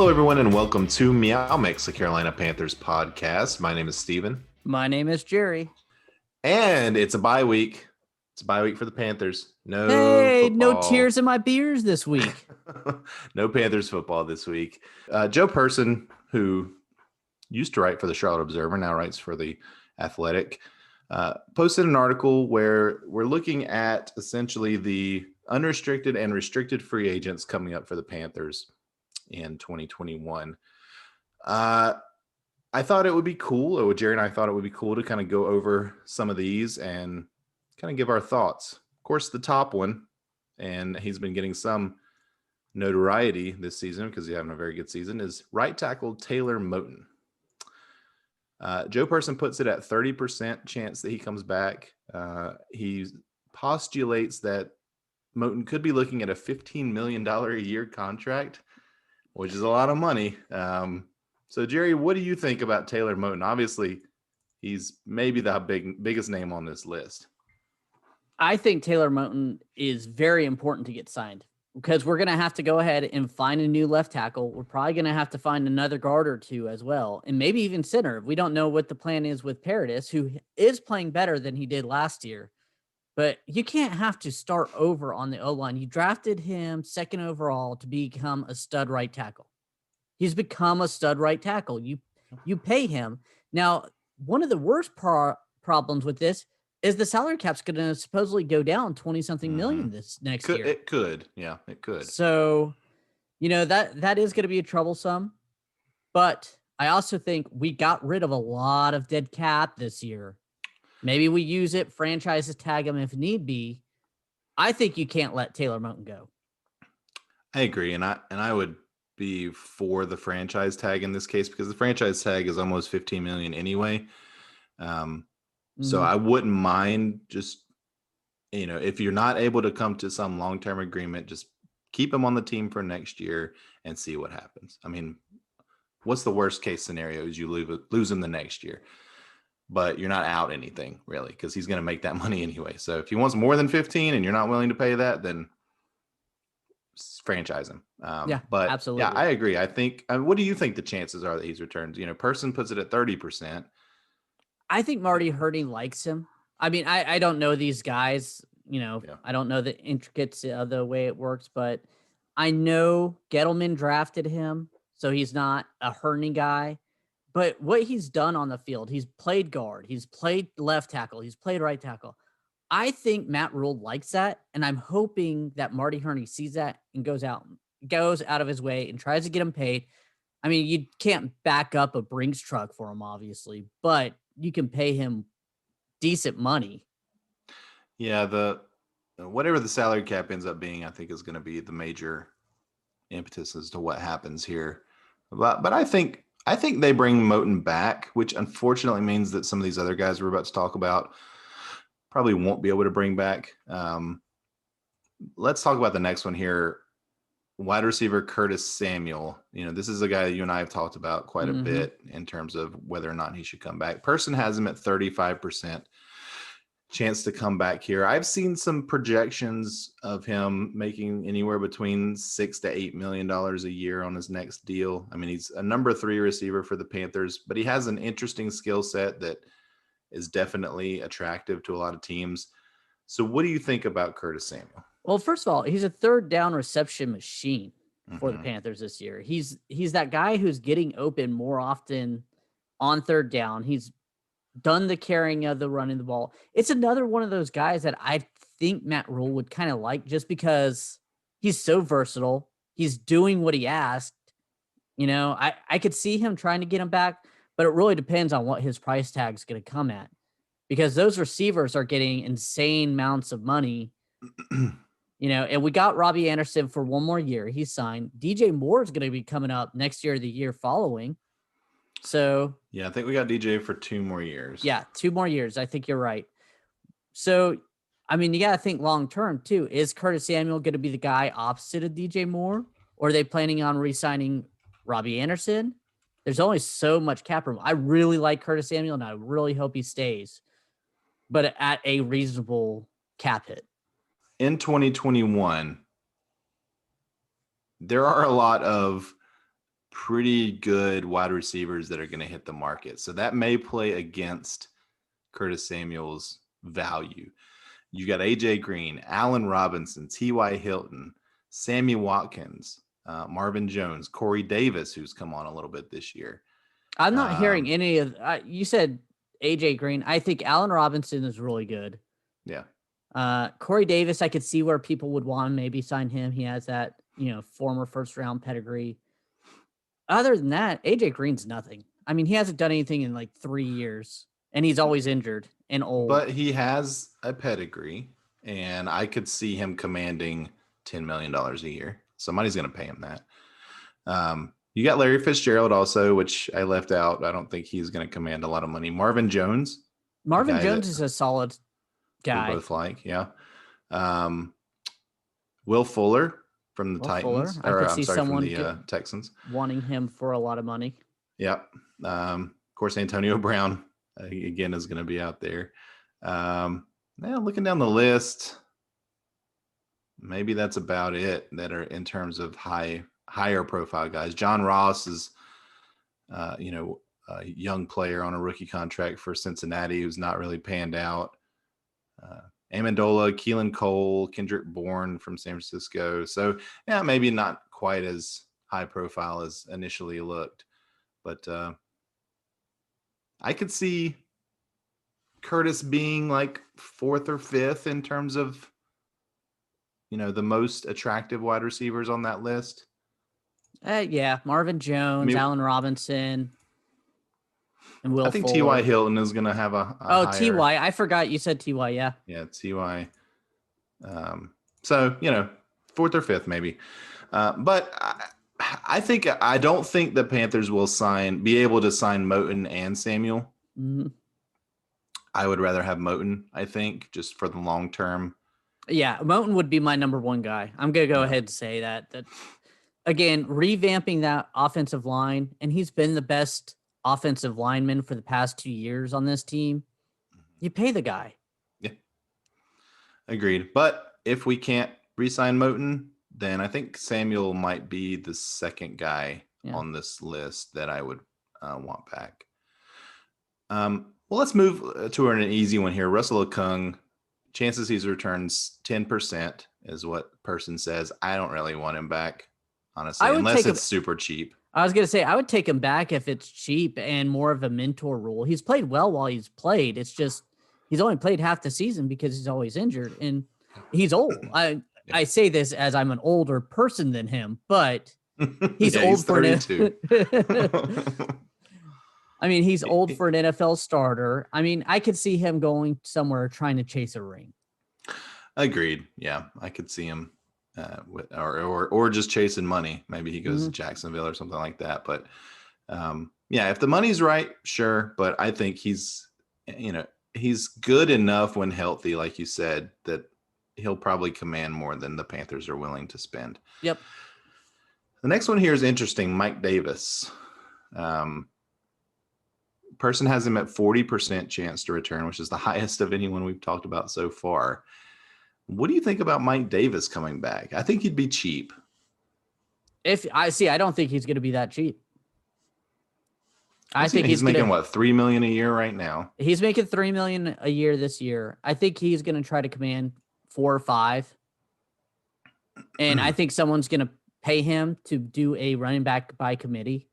Hello, everyone, and welcome to MeowMix, the Carolina Panthers podcast. My name is Steven. My name is Jerry. And it's a bye week. It's a bye week for the Panthers. No no football. tears in my beers this week. No Panthers football this week. Joe Person, who used to write for the Charlotte Observer, now writes for the Athletic, posted an article where we're looking at essentially the unrestricted and restricted free agents coming up for the Panthers in 2021. I thought it would be cool, or Jerry and I thought it would be cool to kind of go over some of these and kind of give our thoughts. Of course, the top one, and he's been getting some notoriety this season because he's having a very good season, is right tackle Taylor Moton. Joe Person puts it at 30% chance that he comes back. He postulates that Moton could be looking at a $15 million a year contract, which is a lot of money. So, Jerry, what do you think about Taylor Moton? Obviously, he's maybe the biggest name on this list. I think Taylor Moton is very important to get signed because we're going to have to go ahead and find a new left tackle. We're probably going to have to find another guard or two as well, and maybe even center. We don't know what the plan is with Paradis, who is playing better than he did last year. But you can't have to start over on the O-line. You drafted him second overall to become a stud right tackle. He's become a stud right tackle. You pay him. Now, one of the worst problems with this is the salary cap's going to supposedly go down 20-something million this next year. It could. Yeah, it could. So, that is going to be troublesome. But I also think we got rid of a lot of dead cap this year. Maybe we use it, franchises tag him if need be. I think you can't let Taylor Moton go. I agree, and I would be for the franchise tag in this case because the franchise tag is almost $15 million anyway. So I wouldn't mind just, if you're not able to come to some long-term agreement, just keep him on the team for next year and see what happens. I mean, what's the worst case scenario is you lose him the next year, but you're not out anything really because he's going to make that money anyway. So if he wants more than 15 and you're not willing to pay that, then franchise him. But absolutely. Yeah, I agree. I think, what do you think the chances are that he's returned? Person puts it at 30%. I think Marty Hurney likes him. I mean, I don't know these guys, I don't know the intricacies of the way it works, but I know Gettleman drafted him, so he's not a Hurney guy. But what he's done on the field, he's played guard, he's played left tackle, he's played right tackle. I think Matt Rule likes that, and I'm hoping that Marty Hurney sees that and goes out of his way and tries to get him paid. I mean, you can't back up a Brinks truck for him, obviously, but you can pay him decent money. Yeah, whatever the salary cap ends up being, I think is going to be the major impetus as to what happens here. But I think they bring Moton back, which unfortunately means that some of these other guys we're about to talk about probably won't be able to bring back. Let's talk about the next one here. Wide receiver Curtis Samuel. This is a guy that you and I have talked about quite a bit in terms of whether or not he should come back. Person has him at 35% chance to come back here. I've seen some projections of him making anywhere between $6 to $8 million a year on his next deal. I mean, he's a number 3 receiver for the Panthers, but he has an interesting skill set that is definitely attractive to a lot of teams. So what do you think about Curtis Samuel? Well, first of all, he's a third down reception machine for the Panthers this year. He's that guy who's getting open more often on third down. He's done the carrying of the running the ball. It's another one of those guys that I think Matt Rule would kind of like just because he's so versatile. He's doing what he asked. I could see him trying to get him back, but it really depends on what his price tag is going to come at because those receivers are getting insane amounts of money. And we got Robbie Anderson for one more year. He's signed. DJ Moore is going to be coming up next year, the year following. So yeah, I think we got DJ for 2 more years. Yeah, 2 more years. I think you're right. So, I mean, you got to think long term too. Is Curtis Samuel going to be the guy opposite of DJ Moore, or are they planning on re-signing Robbie Anderson? There's only so much cap room. I really like Curtis Samuel, and I really hope he stays, but at a reasonable cap hit. In 2021, there are a lot of pretty good wide receivers that are going to hit the market. So that may play against Curtis Samuel's value. You got AJ Green, Allen Robinson, T.Y. Hilton, Sammy Watkins, Marvin Jones, Corey Davis, who's come on a little bit this year. I'm not hearing any of you said AJ Green. I think Allen Robinson is really good. Yeah. Corey Davis, I could see where people would want to maybe sign him. He has that, former first round pedigree. Other than that, AJ Green's nothing. I mean, he hasn't done anything in like 3 years, and he's always injured and old. But he has a pedigree, and I could see him commanding $10 million a year. Somebody's going to pay him that. You got Larry Fitzgerald also, which I left out. I don't think he's going to command a lot of money. Marvin Jones. Marvin Jones is a solid guy. We both like, yeah. Will Fuller from the Titans. I could see someone from the Texans wanting him for a lot of money. Yep. Of course, Antonio Brown again is going to be out there. Looking down the list, maybe that's about it that are in terms of higher profile guys. John Ross is, a young player on a rookie contract for Cincinnati who's not really panned out. Amendola, Keelan Cole, Kendrick Bourne from San Francisco. So, yeah, maybe not quite as high profile as initially looked. But I could see Curtis being like 4th or 5th in terms of, the most attractive wide receivers on that list. Yeah, Marvin Jones, Allen Robinson, and Will. I think T.Y. Hilton is going to have a higher... T.Y. I forgot you said T.Y. Yeah. Yeah, T.Y. So 4th or 5th maybe, but I don't think the Panthers will be able to sign Moton and Samuel. Mm-hmm. I would rather have Moton. I think just for the long term. Yeah, Moton would be my number one guy. I'm gonna go ahead and say that. That again, revamping that offensive line, and he's been the best offensive lineman for the past 2 years on this team. You pay the guy. Yeah, agreed. But if we can't re-sign Moton, then I think Samuel might be the second guy on this list that I would want back. Well, let's move to an easy one here. Russell Okung, chances he returns 10% is what person says. I don't really want him back, honestly, unless it's super cheap. I was going to say, I would take him back if it's cheap and more of a mentor role. He's played well while he's played. It's just he's only played half the season because he's always injured, and he's old. I say this as I'm an older person than him, but he's old for 32. I mean, he's old for an NFL starter. I mean, I could see him going somewhere trying to chase a ring. Agreed. Yeah, I could see him or just chasing money. Maybe he goes to Jacksonville or something like that. But if the money's right, sure. But I think he's good enough when healthy, like you said, that he'll probably command more than the Panthers are willing to spend. Yep. The next one here is interesting. Mike Davis. Person has him at 40% chance to return, which is the highest of anyone we've talked about so far. What do you think about Mike Davis coming back? I think he'd be cheap. I don't think he's going to be that cheap. I think he's making $3 million a year right now. He's making $3 million a year this year. I think he's going to try to command 4 or 5. And I think someone's going to pay him to do a running back by committee.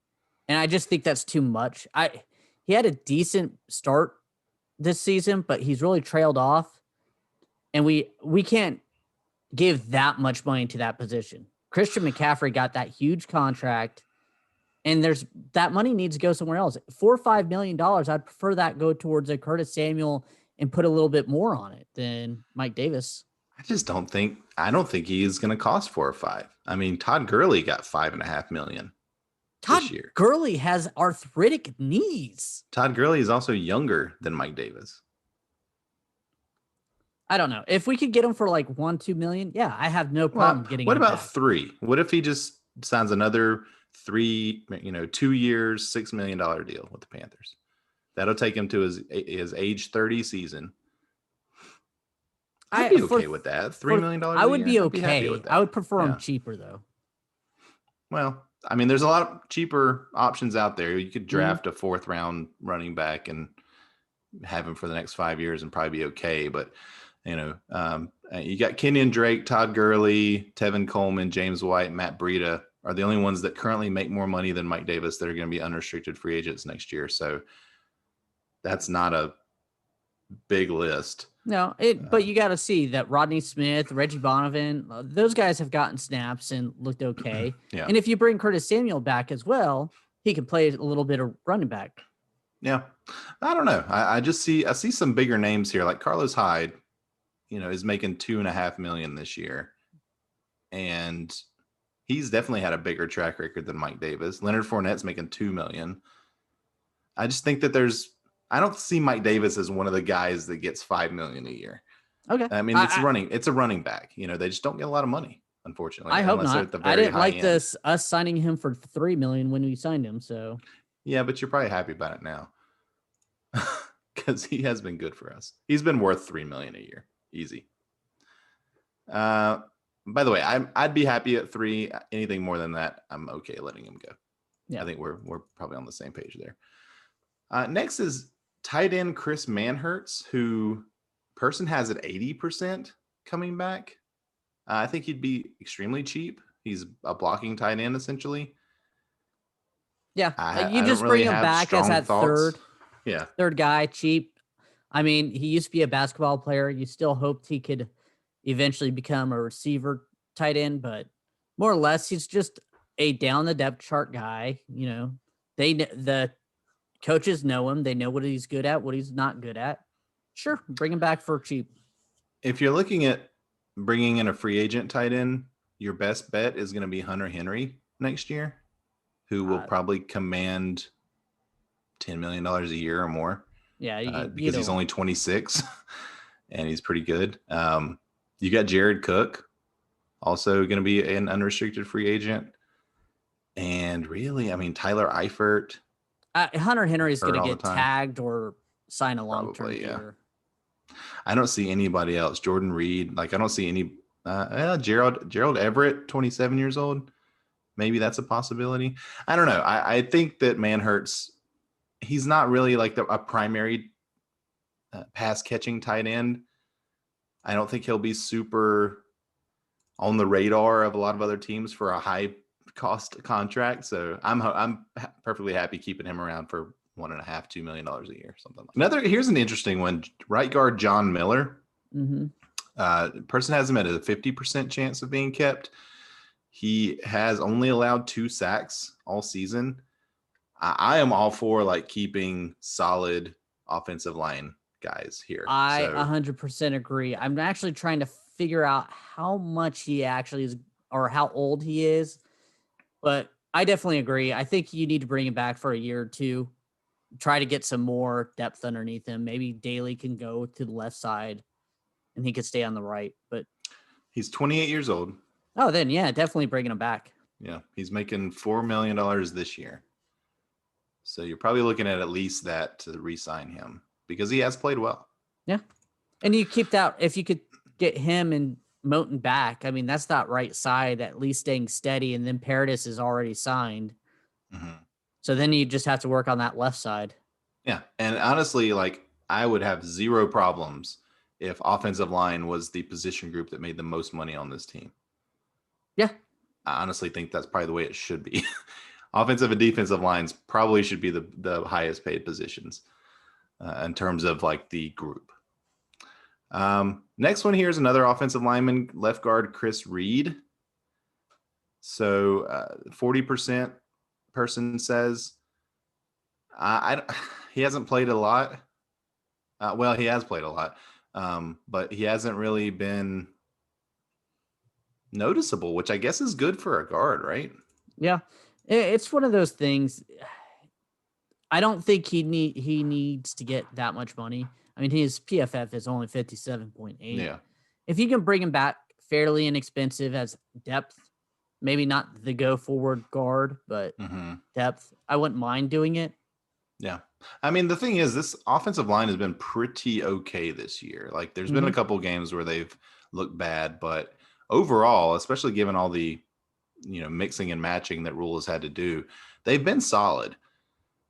And I just think that's too much. He had a decent start this season, but he's really trailed off. And we can't give that much money to that position. Christian McCaffrey got that huge contract, and that money needs to go somewhere else. $4 or $5 million. I'd prefer that go towards a Curtis Samuel and put a little bit more on it than Mike Davis. I don't think he is going to cost 4 or 5. I mean, Todd Gurley got $5.5 million. Todd Gurley has arthritic knees. Todd Gurley is also younger than Mike Davis. I don't know. If we could get him for like $1-2 million, yeah, I have no problem getting him. What about 3? What if he just signs another 2 years, $6 million deal with the Panthers? That'll take him to his age 30 season. I'd be okay with that. $3 million. I would be okay. I would prefer him cheaper though. Well, I mean, there's a lot of cheaper options out there. You could Mhm. draft a 4th round running back and have him for the next 5 years and probably be okay. But, you got Kenyon Drake, Todd Gurley, Tevin Coleman, James White, Matt Breida are the only ones that currently make more money than Mike Davis that are going to be unrestricted free agents next year. So that's not a big list. No, but you got to see that Rodney Smith, Reggie Donovan, those guys have gotten snaps and looked okay. Yeah. And if you bring Curtis Samuel back as well, he can play a little bit of running back. Yeah. I don't know. I see some bigger names here, like Carlos Hyde, is making $2.5 million this year. And he's definitely had a bigger track record than Mike Davis. Leonard Fournette's making $2 million. I just think that I don't see Mike Davis as one of the guys that gets $5 million a year. Okay. I mean, it's a running back. They just don't get a lot of money, unfortunately. I hope not. I didn't like us signing him for $3 million when we signed him. So yeah, but you're probably happy about it now because he has been good for us. He's been worth $3 million a year, easy. By the way, I'd be happy at 3. Anything more than that, I'm okay letting him go. Yeah, I think we're probably on the same page there. Next is tight end Chris Manhertz, who person has at 80% coming back. I think he'd be extremely cheap. He's a blocking tight end essentially. Yeah, you just bring him back as that third guy, cheap. I mean, he used to be a basketball player. You still hoped he could eventually become a receiver tight end, but more or less, he's just a down the depth chart guy. The coaches know him. They know what he's good at, what he's not good at. Sure, bring him back for cheap. If you're looking at bringing in a free agent tight end, your best bet is going to be Hunter Henry next year, who will probably command $10 million a year or more. Yeah, because he's only 26 and he's pretty good. You got Jared Cook, also going to be an unrestricted free agent. And really, I mean, Tyler Eifert. Hunter Henry is going to get tagged or sign a long-term deal. I don't see anybody else. Jordan Reed, I don't see any. Gerald Everett, 27 years old. Maybe that's a possibility. I don't know. I think that Manhertz, he's not really a primary pass catching tight end. I don't think he'll be super on the radar of a lot of other teams for a high cost contract. So I'm perfectly happy keeping him around for $1.5-2 million a year, something like that. Here's an interesting one. Right guard John Miller. Mm-hmm. Person has him at a 50% chance of being kept. He has only allowed 2 sacks all season. I am all for keeping solid offensive line guys here. I 100% agree. I'm actually trying to figure out how much he actually is or how old he is, but I definitely agree. I think you need to bring him back for a year or two, try to get some more depth underneath him. Maybe Daly can go to the left side and he could stay on the right, but he's 28 years old. Oh, then yeah, definitely bringing him back. Yeah, he's making $4 million this year. So you're probably looking at least that to re-sign him because he has played well. Yeah. And you keep that, if you could get him and Moton back, I mean, that's that right side at least staying steady, and then Paradis is already signed. Mm-hmm. So then you just have to work on that left side. Yeah. And honestly, I would have zero problems if offensive line was the position group that made the most money on this team. Yeah. I honestly think that's probably the way it should be. Offensive and defensive lines probably should be the highest paid positions in terms of the group. Next one here is another offensive lineman, left guard Chris Reed. So 40% person says he hasn't played a lot. Well, he has played a lot, but he hasn't really been noticeable, which I guess is good for a guard, right? Yeah, it's one of those things. I don't think he needs to get that much money. I mean, his PFF is only 57.8. Yeah. If you can bring him back fairly inexpensive as depth, maybe not the go forward guard, but depth, I wouldn't mind doing it. Yeah. I mean, the thing is, this offensive line has been pretty okay this year. There's been a couple games where they've looked bad, but overall, especially given all the mixing and matching that Rule has had to do, they've been solid.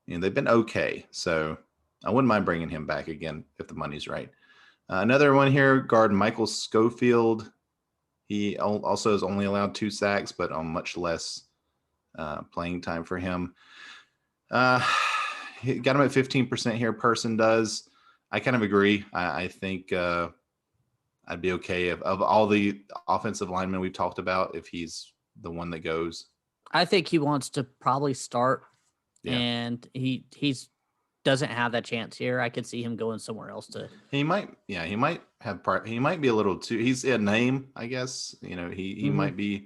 They've been okay. So I wouldn't mind bringing him back again if the money's right. Another one here, guard Michael Schofield. He also is only allowed 2 sacks, but on much less playing time for him. He got him at 15% here. Person does. I kind of agree. I think I'd be okay of all the offensive linemen we've talked about if he's the one that goes. I think he wants to probably start, and he's doesn't have that chance here. I could see him going somewhere else to. He might be a little too. He's a name, I guess. He might be.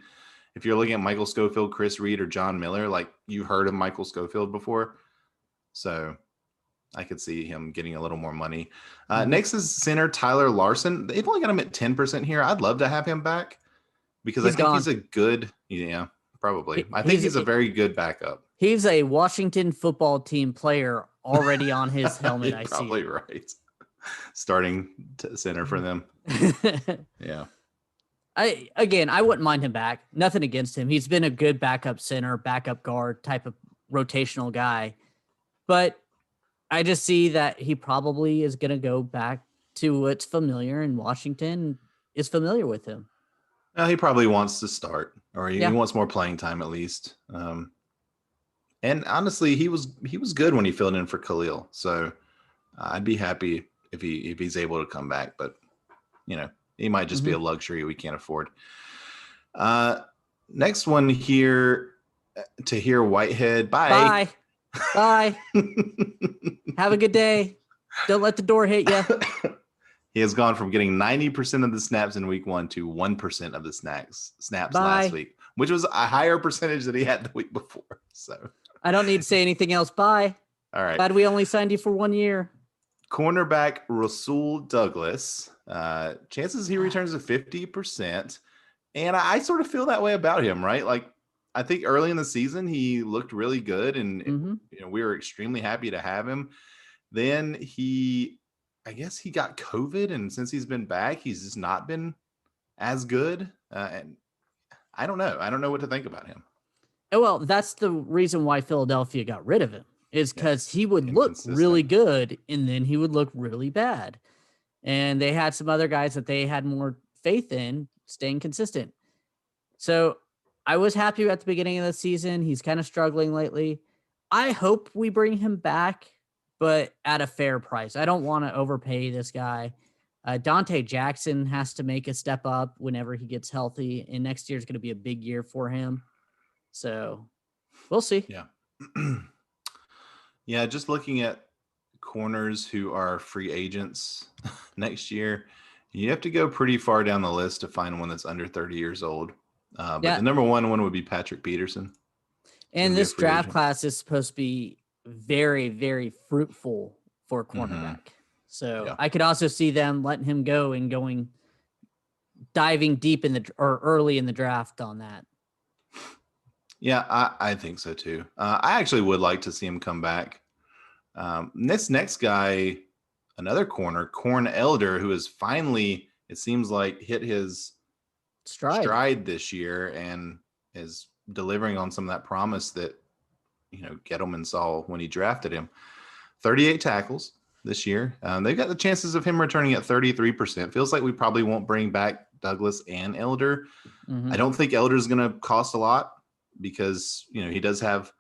If you're looking at Michael Schofield, Chris Reed, or John Miller, like you've heard of Michael Schofield before, so I could see him getting a little more money. Next is center Tyler Larson. They've only got him at 10% here. I'd love to have him back because I think he's a good. Yeah, probably. I think he's a very good backup. He's a Washington football team player already on his helmet. I see. Probably right. Starting center for them. Yeah. I wouldn't mind him back. Nothing against him. He's been a good backup center, backup guard type of rotational guy. But I just see that he probably is going to go back to what's familiar, and Washington is familiar with him. He probably wants to start, or he wants more playing time at least. And honestly, he was good when he filled in for Khalil. So I'd be happy if he's able to come back. But he might just be a luxury we can't afford. Next one here, Tahir Whitehead. Bye. Have a good day. Don't let the door hit you. He has gone from getting 90% of the snaps in week 1 to 1% of the snaps last week, which was a higher percentage than he had the week before. So I don't need to say anything else. Bye. All right. Glad we only signed you for 1 year. Cornerback Rasul Douglas. Chances he returns to 50%. And I sort of feel that way about him, right? Like, I think early in the season, he looked really good, and we were extremely happy to have him. Then I guess he got COVID, and since he's been back, he's just not been as good. And I don't know. I don't know what to think about him. Well, that's the reason why Philadelphia got rid of him, is because he would look really good, and then he would look really bad. And they had some other guys that they had more faith in staying consistent. So I was happy at the beginning of the season. He's kind of struggling lately. I hope we bring him back, but at a fair price. I don't want to overpay this guy. Dante Jackson has to make a step up whenever he gets healthy, and next year is going to be a big year for him. So we'll see. Yeah. Yeah, just looking at corners who are free agents next year, you have to go pretty far down the list to find one that's under 30 years old. But the number one would be Patrick Peterson. And this draft class is supposed to be very, very fruitful for cornerback. So I could also see them letting him go and diving deep early in the draft on that. Yeah, I think so too. I actually would like to see him come back. This next guy, another Corn Elder, who has finally, it seems like, hit his stride this year and is delivering on some of that promise that Gettleman saw when he drafted him. 38 tackles this year. They've got the chances of him returning at 33%. Feels like we probably won't bring back Douglas and Elder. I don't think Elder is going to cost a lot because he does have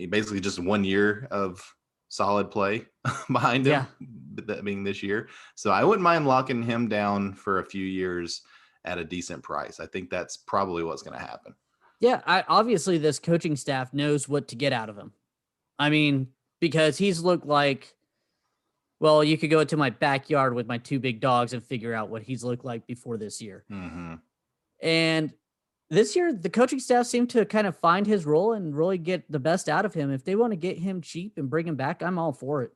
basically just 1 year of solid play behind him, that being this year. So I wouldn't mind locking him down for a few years at a decent price. I think that's probably what's going to happen. Yeah, obviously this coaching staff knows what to get out of him. I mean, because he's looked like, well, you could go to my backyard with my 2 big dogs and figure out what he's looked like before this year. And this year, the coaching staff seemed to kind of find his role and really get the best out of him. If they want to get him cheap and bring him back, I'm all for it.